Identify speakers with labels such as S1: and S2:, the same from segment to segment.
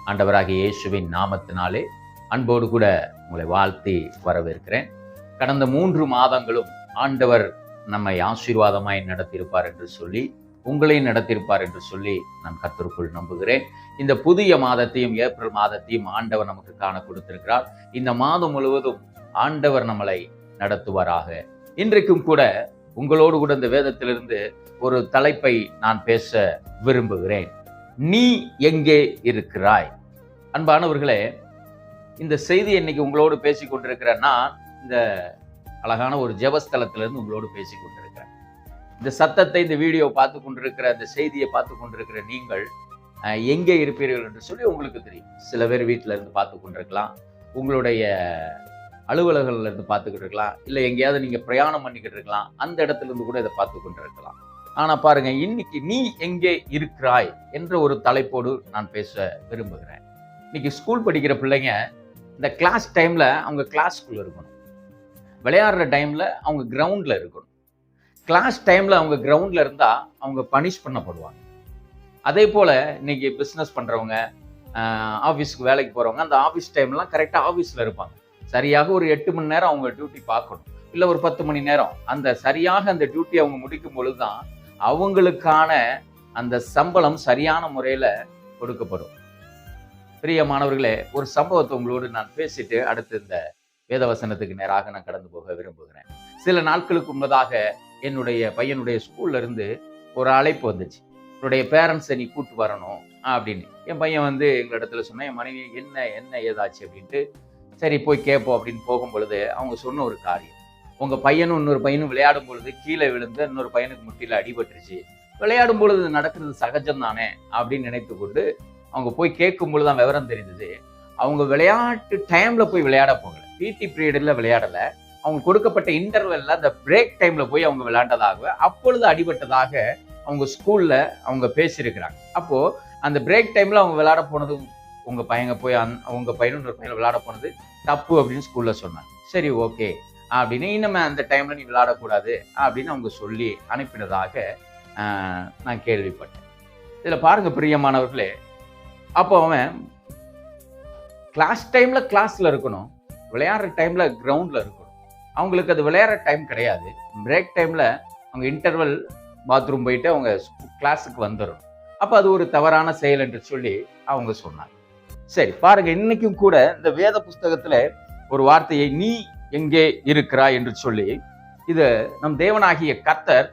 S1: ஆண்டவராகிய இயேசுவின் நாமத்தினாலே அன்போடு கூட உங்களை வாழ்த்தி வரவேற்கிறேன். கடந்த 3 மாதங்களும் ஆண்டவர் நம்மை ஆசீர்வாதமாய் நடத்தியிருப்பார் என்று சொல்லி, உங்களையும் நடத்தியிருப்பார் என்று சொல்லி நான் கர்த்தருக்குள் நம்புகிறேன். இந்த புதிய மாதத்தையும் ஏப்ரல் மாதத்தையும் ஆண்டவர் நமக்கு காண கொடுத்திருக்கிறார். இந்த மாதம் முழுவதும் ஆண்டவர் நம்மளை நடத்துவாராக. இன்றைக்கும் கூட உங்களோடு கூட இந்த வேதத்திலிருந்து ஒரு தலைப்பை நான் பேச விரும்புகிறேன். நீ எங்கே இருக்கிறாய்? அன்பானவர்களே, இந்த செய்தி இன்னைக்கு உங்களோடு பேசிக் கொண்டிருக்கிறேன். நான் இந்த அழகான ஒரு ஜெபஸ்தலத்திலிருந்து உங்களோடு பேசிக் கொண்டிருக்கிறேன். இந்த சத்தத்தை, இந்த வீடியோ பார்த்து கொண்டிருக்கிற, இந்த செய்தியை பார்த்து கொண்டிருக்கிற நீங்கள் எங்கே இருப்பீர்கள் என்று சொல்லி உங்களுக்கு தெரியும். சில பேர் வீட்டில இருந்து பார்த்து கொண்டிருக்கலாம், உங்களுடைய அலுவலகங்கள்ல இருந்து பார்த்துக்கிட்டு இருக்கலாம், இல்லை எங்கேயாவது நீங்க பிரயாணம் பண்ணிக்கிட்டு இருக்கலாம், அந்த இடத்துல இருந்து கூட இதை பார்த்து கொண்டிருக்கலாம். ஆனா பாருங்க, இன்னைக்கு நீ எங்கே இருக்கிறாய் என்ற ஒரு தலைப்போடு நான் பேச விரும்புகிறேன். இன்னைக்கு ஸ்கூல் படிக்கிற பிள்ளைங்க இந்த கிளாஸ் டைம்ல அவங்க கிளாஸ்க்குள்ள இருக்கணும், விளையாடுற டைம்ல அவங்க கிரவுண்ட்ல இருக்கணும். கிளாஸ் டைம்ல அவங்க கிரவுண்ட்ல இருந்தா அவங்க பனிஷ் பண்ணப்படுவாங்க. அதே போல இன்னைக்கு பிசினஸ் பண்றவங்க, ஆஃபீஸ்க்கு வேலைக்கு போறவங்க, அந்த ஆஃபீஸ் டைம்லாம் கரெக்டா ஆஃபீஸ்ல இருப்பாங்க. சரியாக ஒரு 8 மணி நேரம் அவங்க டியூட்டி பார்க்கணும், இல்லை ஒரு 10 மணி நேரம். அந்த சரியாக அந்த டியூட்டி அவங்க முடிக்கும் பொழுதுதான் அவங்களுக்கான அந்த சம்பளம் சரியான முறையில கொடுக்கப்படும். பிரியமானவர்களே, ஒரு சம்பவத்தை உங்களோடு நான் பேசிட்டு அடுத்து இந்த வேதவசனத்துக்கு நேராக நான் கடந்து போக விரும்புகிறேன். சில நாட்களுக்கு முன்னதாக என்னுடைய பையனுடைய ஸ்கூல்ல இருந்து ஒரு அழைப்பு வந்துச்சு. என்னுடைய பேரண்ட்ஸை நீ கூட்டு வரணும் அப்படின்னு. என் பையன் எங்களிடத்துல சொன்ன, என் மனைவி என்ன ஏதாச்சு அப்படின்ட்டு, சரி போய் கேட்போம் அப்படின்னு போகும் பொழுது அவங்க சொன்ன ஒரு காரியம், உங்க பையனும் இன்னொரு பையனும் விளையாடும் பொழுது கீழே விழுந்து இன்னொரு பையனுக்கு முட்டில அடிபட்டுருச்சு, விளையாடும் பொழுது நடக்கிறது சகஜம் தானே அப்படின்னு நினைத்து கொண்டு அவங்க போய் கேட்கும் பொழுதுதான் விவரம் தெரிந்தது. அவங்க விளையாட்டு டைம்ல போய் விளையாட போகல, பிடி பீரியட்ல விளையாடல, அவங்க கொடுக்கப்பட்ட இன்டர்வெல்ல அந்த பிரேக் டைம்ல போய் அவங்க விளையாண்டதாக, அப்பொழுது அடிபட்டதாக அவங்க ஸ்கூல்ல அவங்க பேசியிருக்கிறாங்க. அப்போ அந்த பிரேக் டைம்ல அவங்க விளையாட போனது, உங்க பையங்க போய் உங்க பையனும் இன்னொரு பையன் விளையாட போனது தப்பு அப்படின்னு ஸ்கூல்ல சொன்னாங்க. சரி ஓகே அப்படின்னு, இன்னுமே அந்த டைம்ல நீ விளையாடக்கூடாது அப்படின்னு அவங்க சொல்லி அனுப்பினதாக நான் கேள்விப்பட்டேன். இதுல பாருங்க பிரியமானவர்களே, அப்போ அவன் கிளாஸ் டைம்ல கிளாஸ்ல இருக்கணும், விளையாடுற டைம்ல கிரவுண்ட்ல இருக்கணும். அவங்களுக்கு அது விளையாடுற டைம் கிடையாது. பிரேக் டைம்ல அவங்க இன்டர்வல் பாத்ரூம் போயிட்டு அவங்க கிளாஸுக்கு வந்துடணும். அப்ப அது ஒரு தவறான செயல் என்று சொல்லி அவங்க சொன்னாங்க. சரி பாருங்க, இன்னைக்கும் கூட இந்த வேத புஸ்தகத்துல ஒரு வார்த்தையை நீ எங்கே இருக்கிறாய் என்று சொல்லி, இது நம் தேவனாகிய கர்த்தர்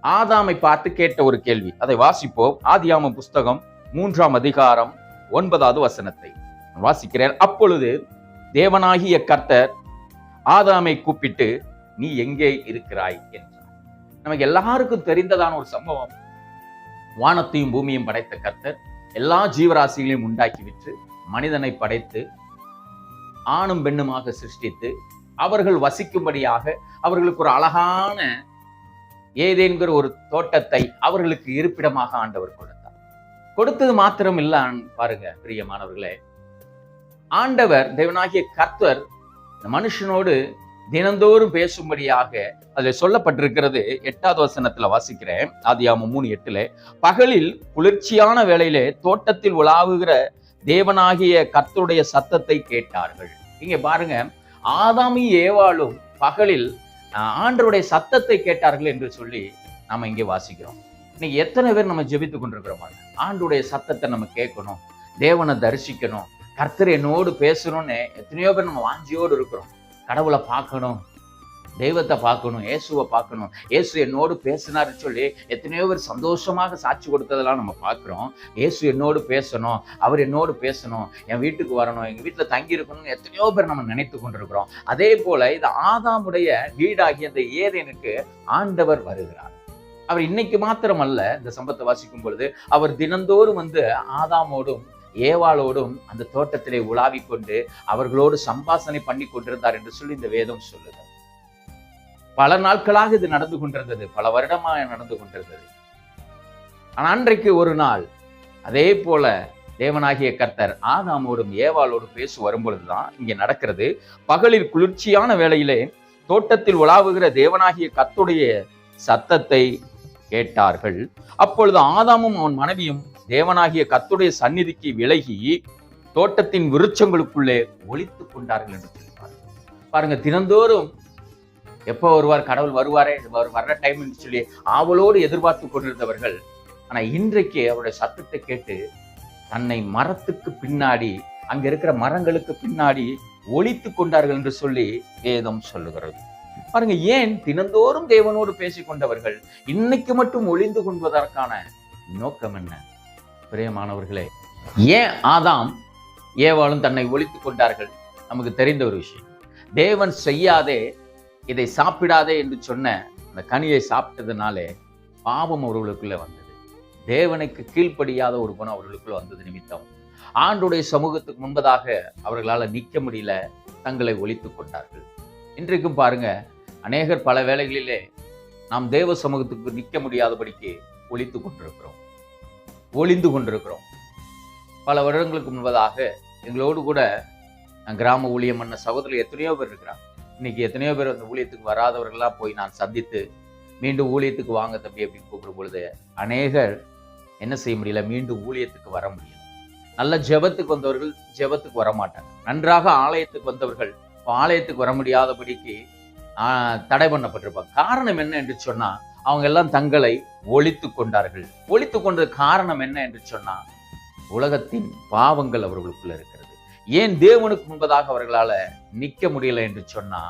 S1: ஆதாமை பார்த்து கேட்ட ஒரு கேள்வி. அதை வாசிப்போம். ஆதியாகமம் புஸ்தகம் 3ஆம் அதிகாரம் 9வது வசனத்தை வாசிக்கிறேன். அப்பொழுது தேவனாகிய கர்த்தர் ஆதாமை கூப்பிட்டு, நீ எங்கே இருக்கிறாய் என்றார். நமக்கு எல்லாருக்கும் தெரிந்ததான ஒரு சம்பவம். வானத்தையும் பூமியும் படைத்த கர்த்தர் எல்லா ஜீவராசிகளையும் உண்டாக்கி விட்டு மனிதனை படைத்து ஆணும் பெண்ணுமாக சிருஷ்டித்து அவர்கள் வசிக்கும்படியாக அவர்களுக்கு ஒரு அழகான ஏதேன்கிற ஒரு தோட்டத்தை அவர்களுக்கு இருப்பிடமாக ஆண்டவர் கொடுத்தார். கொடுத்தது மாத்திரம் இல்ல பாருங்க பிரியமானவர்களே, ஆண்டவர் தேவனாகிய கர்த்தர் இந்த மனுஷனோடு தினந்தோறும் பேசும்படியாக அதில் சொல்லப்பட்டிருக்கிறது. 8வது வசனத்துல வாசிக்கிறேன். ஆதியாகமம் 3:8, பகலில் குளிர்ச்சியான வேளையிலே தோட்டத்தில் உலாவுகிற தேவனாகிய கர்த்தருடைய சத்தத்தை கேட்டார்கள். இங்க பாருங்க, ஆதாமி ஏவாளும் பகலில் ஆண்டவருடைய சத்தத்தை கேட்டார்கள் என்று சொல்லி நாம இங்கே வாசிக்கிறோம். இன்னைக்கு எத்தனை பேர் நம்ம ஜெபித்து கொண்டிருக்கிறோம்? ஆண்டவருடைய சத்தத்தை நம்ம கேட்கணும், தேவனை தரிசிக்கணும், கர்த்தர் என்னோடு பேசணும்னு எத்தனையோ பேர் நம்ம வாஞ்சியோடு இருக்கிறோம். கடவுளை பார்க்கணும், தெய்வத்தை பார்க்கணும், இயேசுவை பார்க்கணும், இயேசு என்னோடு பேசினார்னு சொல்லி எத்தனையோ பேர் சந்தோஷமாக சாட்சி கொடுத்ததெல்லாம் நம்ம பார்க்குறோம். இயேசு என்னோடு பேசணும், அவர் என்னோடு பேசணும், என் வீட்டுக்கு வரணும், எங்கள் வீட்டில் தங்கி இருக்கணும்னு எத்தனையோ பேர் நம்ம நினைத்து கொண்டிருக்கிறோம். அதே போல இது ஆதாமுடைய வீடாகிய அந்த ஏதேனுக்கு ஆண்டவர் வருகிறார். அவர் இன்னைக்கு மாத்திரம் அல்ல, இந்த சம்பவத்தை வாசிக்கும் பொழுது அவர் தினந்தோறும் ஆதாமோடும் ஏவாளோடும் அந்த தோட்டத்திலே உலாவிக் கொண்டு அவர்களோடு சம்பாஷணை பண்ணி கொண்டிருந்தார் என்று சொல்லி இந்த வேதம் சொல்லுது. பல நாட்களாக இது நடந்து கொண்டிருந்தது, பல வருடமாக நடந்து கொண்டிருந்தது. ஆனால் அன்றைக்கு ஒரு நாள் அதே போல தேவனாகிய கர்த்தர் ஆதாமோடும் ஏவாளோடும் பேச வரும்பொழுதுதான் இங்கே நடக்கிறது. பகலில் குளிர்ச்சியான வேளையிலே தோட்டத்தில் உலாவுகிற தேவனாகிய கர்த்தருடைய சத்தத்தை கேட்டார்கள். அப்பொழுது ஆதாமும் அவன் மனைவியும் தேவனாகிய கர்த்தருடைய சந்நிதிக்கு விலகி தோட்டத்தின் விருட்சங்களுக்குள்ளே ஒளித்துக் கொண்டார்கள் என்று சொல்லுவார். பாருங்க, தினந்தோறும் எப்போ வருவார், கடவுள் வருவாரே, வர்ற டைம் சொல்லி ஆவலோடு எதிர்பார்த்து கொண்டிருந்தவர்கள், ஆனா இன்றைக்கு அவருடைய சத்தத்தை கேட்டு தன்னை மரத்துக்கு பின்னாடி, அங்க இருக்கிற மரங்களுக்கு பின்னாடி ஒளித்துக் கொண்டார்கள் என்று சொல்லி வேதம் சொல்லுகிறது. பாருங்க, ஏன் தினந்தோறும் தேவனோடு பேசிக் கொண்டவர்கள் இன்னைக்கு மட்டும் ஒளிந்து கொள்வதற்கான நோக்கம் என்ன? பிரியமானவர்களே, ஏன் ஆதாம் ஏவாளும் தன்னை ஒளித்துக் கொண்டார்கள்? நமக்கு தெரிந்த ஒரு விஷயம். தேவன் செய்யாதே, இதை சாப்பிடாதே என்று சொன்ன அந்த கனியை சாப்பிட்டதுனாலே பாவம் அவர்களுக்குள்ள வந்தது. தேவனுக்கு கீழ்ப்படியாத ஒரு குணம் அவர்களுக்குள்ள வந்தது நிமித்தம் ஆண்டுடைய சமூகத்துக்கு முன்பதாக அவர்களால் நிற்க முடியல, தங்களை ஒளித்துக் கொண்டார்கள். இன்றைக்கும் பாருங்க, அநேகர் பல வேளைகளிலே நாம் தேவ சமூகத்துக்கு நிற்க முடியாதபடிக்கு ஒளித்துக் கொண்டிருக்கிறோம், ஒளிந்து கொண்டிருக்கிறோம். பல வருடங்களுக்கு முன்பதாக எங்களோடு கூட கிராம ஊழியம் பண்ண சகோதரர்கள் எத்தனையோ பேர் இருக்கிறாங்க. இன்னைக்கு எத்தனையோ பேர் அந்த ஊழியத்துக்கு வராதவர்களாக போய் நான் சந்தித்து மீண்டும் ஊழியத்துக்கு வாங்க தம்பி அப்படின்னு கூப்பிடும் பொழுது அநேகர் என்ன செய்ய முடியல, மீண்டும் ஊழியத்துக்கு வர முடியல. நல்ல ஜெபத்துக்கு வந்தவர்கள் ஜெபத்துக்கு வரமாட்டாங்க. நன்றாக ஆலயத்துக்கு வந்தவர்கள் ஆலயத்துக்கு வர முடியாதபடிக்கு தடை பண்ணப்பட்டிருப்பாங்க. காரணம் என்ன என்று சொன்னா, அவங்க எல்லாம் தங்களை ஒளித்து கொண்டார்கள். ஒளித்து கொண்டது காரணம் என்ன என்று சொன்னா, உலகத்தின் பாவங்கள் அவர்களுக்குள்ள இருக்கிறது. ஏன் தேவனுக்கு முன்பதாக அவர்களால நிற்க முடியல என்று சொன்னா,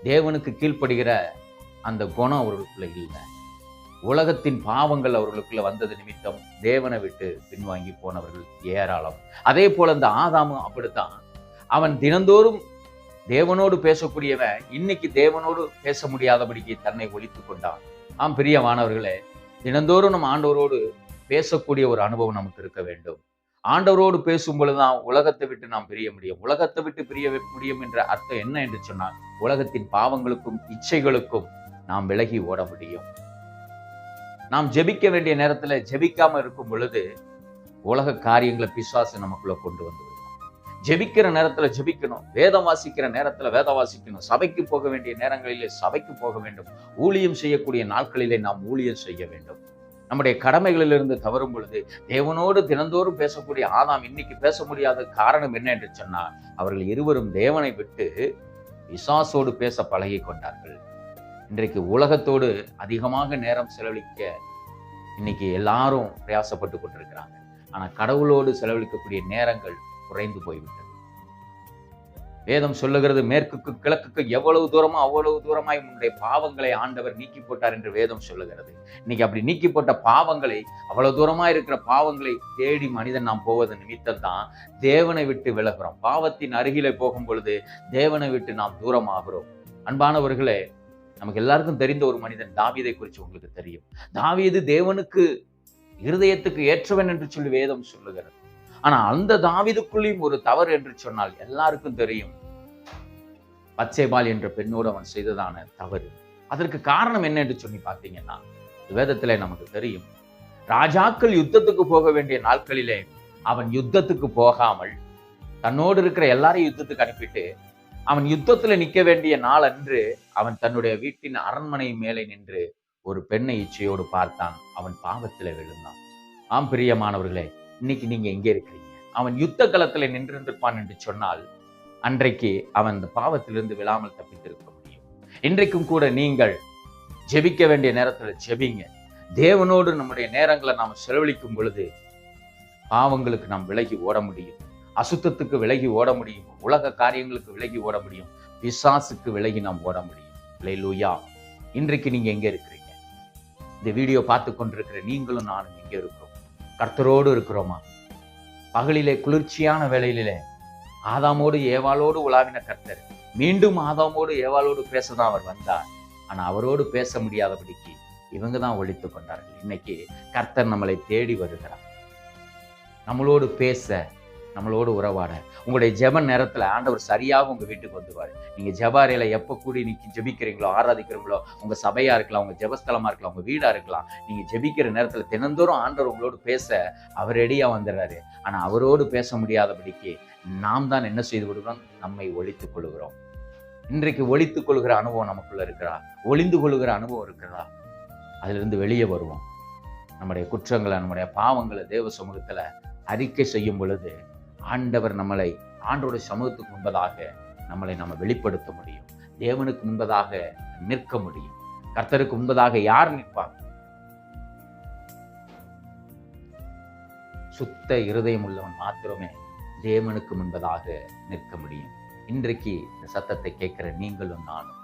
S1: தேவனுக்கு கீழ்ப்படுகிற அந்த குணம் அவர்களுக்குள்ள இல்லை. உலகத்தின் பாவங்கள் அவர்களுக்குள்ள வந்தது நிமித்தம் தேவனை விட்டு பின்வாங்கி போனவர்கள் ஏராளம். அதே போல இந்த ஆதாமும் அப்படித்தான். அவன் தினந்தோறும் தேவனோடு பேசக்கூடியவன் இன்னைக்கு தேவனோடு பேச முடியாதபடிக்கு தன்னை ஒளித்துக் கொண்டான். ஆம் பிரியமானவர்களே, தினந்தோறும் நம்ம ஆண்டவரோடு பேசக்கூடிய ஒரு அனுபவம் நமக்கு இருக்க வேண்டும். ஆண்டவரோடு பேசும் பொழுதுதான் உலகத்தை விட்டு நாம் பிரிய முடியும். உலகத்தை விட்டு பிரிய முடியும் என்ற அர்த்தம் என்ன என்று சொன்னால், உலகத்தின் பாவங்களுக்கும் இச்சைகளுக்கும் நாம் விலகி ஓட முடியும். நாம் ஜெபிக்க வேண்டிய நேரத்துல ஜெபிக்காம இருக்கும் பொழுது உலக காரியங்களை பிசாசு நமக்குள்ள கொண்டு வந்து விடும். ஜெபிக்கிற நேரத்துல ஜெபிக்கணும், வேதம் வாசிக்கிற நேரத்துல வேதம் வாசிக்கணும், சபைக்கு போக வேண்டிய நேரங்களிலே சபைக்கு போக வேண்டும், ஊழியம் செய்யக்கூடிய நாட்களிலே நாம் ஊழியம் செய்ய வேண்டும். நம்முடைய கடமைகளிலிருந்து தவறும் பொழுது தேவனோடு தினந்தோறும் பேசக்கூடிய ஆதாம் இன்னைக்கு பேச முடியாத காரணம் என்ன என்று சொன்னால், அவர்கள் இருவரும் தேவனை விட்டு பிசாசோடு பேச பழகி கொண்டார்கள். இன்றைக்கு உலகத்தோடு அதிகமாக நேரம் செலவழிக்க இன்னைக்கு எல்லாரும் பிரயாசப்பட்டு கொண்டிருக்கிறாங்க. ஆனா கடவுளோடு செலவழிக்கக்கூடிய நேரங்கள் குறைந்து போய்விட்டது. வேதம் சொல்லுகிறது, மேற்குக்கும் கிழக்குக்கும் எவ்வளவு தூரமோ அவ்வளவு தூரமாய் உன்னுடைய பாவங்களை ஆண்டவர் நீக்கி போட்டார் என்று வேதம் சொல்லுகிறது. இன்னைக்கு அப்படி நீக்கி போட்ட பாவங்களை, அவ்வளவு தூரமா இருக்கிற பாவங்களை தேடி மனிதன் நாம் போவது நிமித்தம் தான் தேவனை விட்டு விலகிறோம். பாவத்தின் அருகிலே போகும் பொழுது தேவனை விட்டு நாம் தூரமாகிறோம். அன்பானவர்களே, நமக்கு எல்லாருக்கும் தெரிந்த ஒரு மனிதன் தாவீதை குறித்து உங்களுக்கு தெரியும். தாவீது தேவனுக்கு இருதயத்துக்கு ஏற்றவன் என்று சொல்லி வேதம் சொல்லுகிறது. ஆனா அந்த தாவீதுக்குள்ளேயும் ஒரு தவறு என்று சொன்னால் எல்லாருக்கும் தெரியும். பத்சேபாள் என்ற பெண்ணோடு அவன் செய்ததான தவறு. அதற்கு காரணம் என்ன என்று சொல்லி பார்த்தீங்கன்னா, வேதத்திலே நமக்கு தெரியும். ராஜாக்கள் யுத்தத்துக்கு போக வேண்டிய நாட்களிலே அவன் யுத்தத்துக்கு போகாமல் தன்னோடு இருக்கிற எல்லாரையும் யுத்தத்துக்கு அனுப்பிட்டு, அவன் யுத்தத்துல நிற்க வேண்டிய நாள் அன்று அவன் தன்னுடைய வீட்டின் அரண்மனை மேலே நின்று ஒரு பெண்ணை இச்சையோடு பார்த்தான். அவன் பாவத்திலே விழுந்தான். ஆம் பிரியமானவர்களே, இன்னைக்கு நீங்க எங்கே இருக்கிறீங்க? அவன் யுத்த களத்துல நின்றிருப்பான் என்று சொன்னால் அன்றைக்கு அவன் அந்த பாவத்திலிருந்து விழாமல் தப்பித்திருக்க முடியும். இன்றைக்கும் கூட நீங்கள் ஜெபிக்க வேண்டிய நேரத்துல ஜெபிங்க. தேவனோடு நம்முடைய நேரங்களை நாம் செலவழிக்கும் பொழுது பாவங்களுக்கு நாம் விலகி ஓட முடியும், அசுத்தத்துக்கு விலகி ஓட முடியும், உலக காரியங்களுக்கு விலகி ஓட முடியும், பிசாசுக்கு விலகி நாம் ஓட முடியும். அல்லேலூயா. இன்றைக்கு நீங்க எங்க இருக்கிறீங்க? இந்த வீடியோ பார்த்து கொண்டிருக்கிற நீங்களும் நானும் எங்க இருக்கிறோம்? கர்த்தரோடு இருக்கிறோமா? பகலிலே குளிர்ச்சியான வேளையிலே ஆதாமோடு ஏவாளோடு உலாவின கர்த்தர் மீண்டும் ஆதாமோடு ஏவாளோடு பேசதான் அவர் வந்தார். ஆனா அவரோடு பேச முடியாதபடிக்கு இவங்க தான் ஒழித்துக் கொண்டார்கள். இன்னைக்கு கர்த்தர் நம்மளை தேடி வருகிறார், நம்மளோடு பேச, நம்மளோடு உறவாட. உங்களுடைய ஜெப நேரத்துல ஆண்டவர் சரியாக உங்க வீட்டுக்கு வந்துருவாரு. நீங்க ஜெப அறையில எப்ப கூடி நீங்க ஜெபிக்கிறீங்களோ, ஆராதிக்கிறீங்களோ, உங்க சபையா இருக்கலாம், உங்க ஜெபஸ்தலமா இருக்கலாம், உங்க வீடா இருக்கலாம், நீங்க ஜெபிக்கிற நேரத்துல தினந்தோறும் ஆண்டவர் உங்களோடு பேச அவர் ரெடியா வந்துடுறாரு. ஆனா அவரோடு பேச முடியாதபடிக்கு நாம் தான் என்ன செய்து விடுகிறோம்? நம்மை ஒழித்துக் கொள்கிறோம். இன்றைக்கு ஒழித்துக் கொள்கிற அனுபவம் நமக்குள்ள இருக்கிறா? ஒளிந்து கொள்கிற அனுபவம் இருக்கிறதா? அதிலிருந்து வெளியே வருவோம். நம்முடைய குற்றங்களை, நம்முடைய பாவங்களை தேவ சமூகத்துல அறிக்கை செய்யும் பொழுது ஆண்டவர் நம்மளை ஆண்டோடைய சமூகத்துக்கு முன்பதாக நம்மளை நம்ம வெளிப்படுத்த முடியும். தேவனுக்கு முன்பதாக நிற்க முடியும். கர்த்தருக்கு முன்பதாக யார் நிற்பார்? சுத்த இருதயம் உள்ளவன் மாத்திரமே தேவனுக்கு முன்பதாக நிற்க முடியும். இன்றைக்கு இந்த சத்தத்தை கேட்கிற நீங்களும் நானும்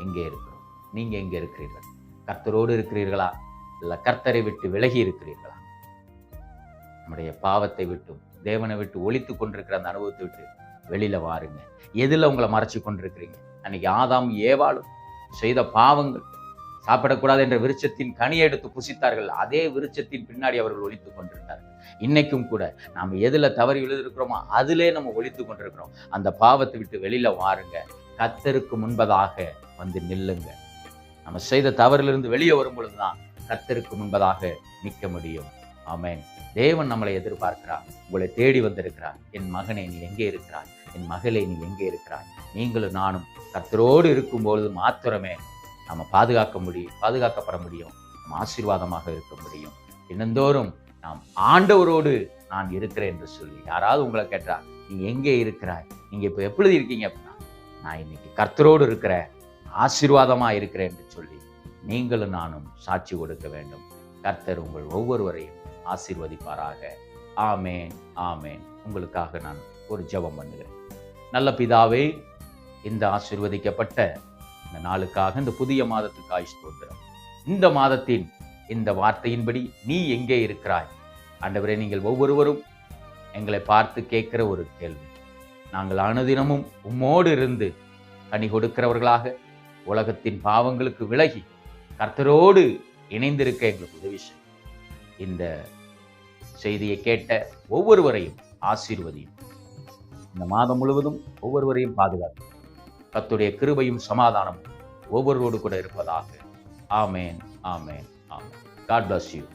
S1: எங்கே இருக்கிறோம்? நீங்க எங்கே இருக்கிறீர்கள்? கர்த்தரோடு இருக்கிறீர்களா, இல்ல கர்த்தரை விட்டு விலகி இருக்கிறீர்களா? நம்முடைய பாவத்தை விட்டும் தேவனை விட்டு ஒழித்து கொண்டிருக்கிற அந்த அனுபவத்தை விட்டு வெளியில வாருங்க. எதுல உங்களை மறைச்சு கொண்டிருக்கிறீங்க? அன்னைக்கு ஆதாம் ஏவாளும் செய்த பாவங்கள், சாப்பிடக்கூடாது என்ற விருட்சத்தின் கனியை எடுத்து புசித்தார்கள். அதே விருட்சத்தின் பின்னாடி அவர்கள் ஒழித்துக் கொண்டிருந்தார்கள். இன்னைக்கும் கூட நாம் எதுல தவறி விழுந்திருக்கிறோமோ அதிலே நம்ம ஒழித்துக் கொண்டிருக்கிறோம். அந்த பாவத்தை விட்டு வெளியில வாருங்க. கர்த்தருக்கு முன்பதாக வந்து நில்லுங்க. நம்ம செய்த தவறிலிருந்து வெளியே வரும் பொழுதுதான் கர்த்தருக்கு முன்பதாக நிற்க முடியும். ஆமென். தேவன் நம்மளை எதிர்பார்க்கிறார். உங்களை தேடி வந்திருக்கிறார். என் மகனே, நீ எங்கே இருக்கிறாய்? என் மகளே, நீ எங்கே இருக்கிறாய்? நீங்களும் நானும் கர்த்தரோடு இருக்கும்பொழுது மாத்திரமே நம்ம பாதுகாக்கப்பட முடியும். நம்ம ஆசீர்வாதமாக இருக்க முடியும். தினந்தோறும் நாம் ஆண்டவரோடு நான் இருக்கிறேன் என்று சொல்லி யாராவது உங்களை கேட்டா, நீ எங்கே இருக்கிறாய்? நீங்க இப்ப எப்படி இருக்கீங்க அப்படின்னா, நான் இன்னைக்கு கர்த்தரோடு இருக்கிறேன், ஆசீர்வாதமா இருக்கிறேன் என்று சொல்லி நீங்களும் நானும் சாட்சி கொடுக்க வேண்டும். கர்த்தர் உங்கள் ஒவ்வொருவரையும் ஆசீர்வதிப்பாராக. ஆமேன், ஆமேன். உங்களுக்காக நான் ஒரு ஜெபம் பண்ணுகிறேன். நல்ல பிதாவே, இந்த ஆசீர்வதிக்கப்பட்ட இந்த நாளுக்காக, இந்த புதிய மாதத்துக்காய் ஸ்தோத்திரம். இந்த மாதத்தின் இந்த வார்த்தையின்படி நீ எங்கே இருக்கிறாய்? ஆண்டவரே, நீங்கள் ஒவ்வொருவரும் எங்களை பார்த்து கேட்கிற ஒரு கேள்வி. நாங்கள் அனுதினமும் உம்மோடு இருந்து கனி கொடுக்கிறவர்களாக உலகத்தின் பாவங்களுக்கு விலகி கர்த்தரோடு இணைந்திருக்க எங்களுக்கு உதவி செய்யும். இந்த செய்தியை கேட்ட ஒவ்வொருவரையும் ஆசீர்வதியும். இந்த மாதம் முழுவதும் ஒவ்வொருவரையும் பாதுகாக்கும். கர்த்தருடைய கிருபையும் சமாதானமும் ஒவ்வொருவரோடு கூட இருப்பதாக. ஆமேன், ஆமேன், ஆமேன். God bless you.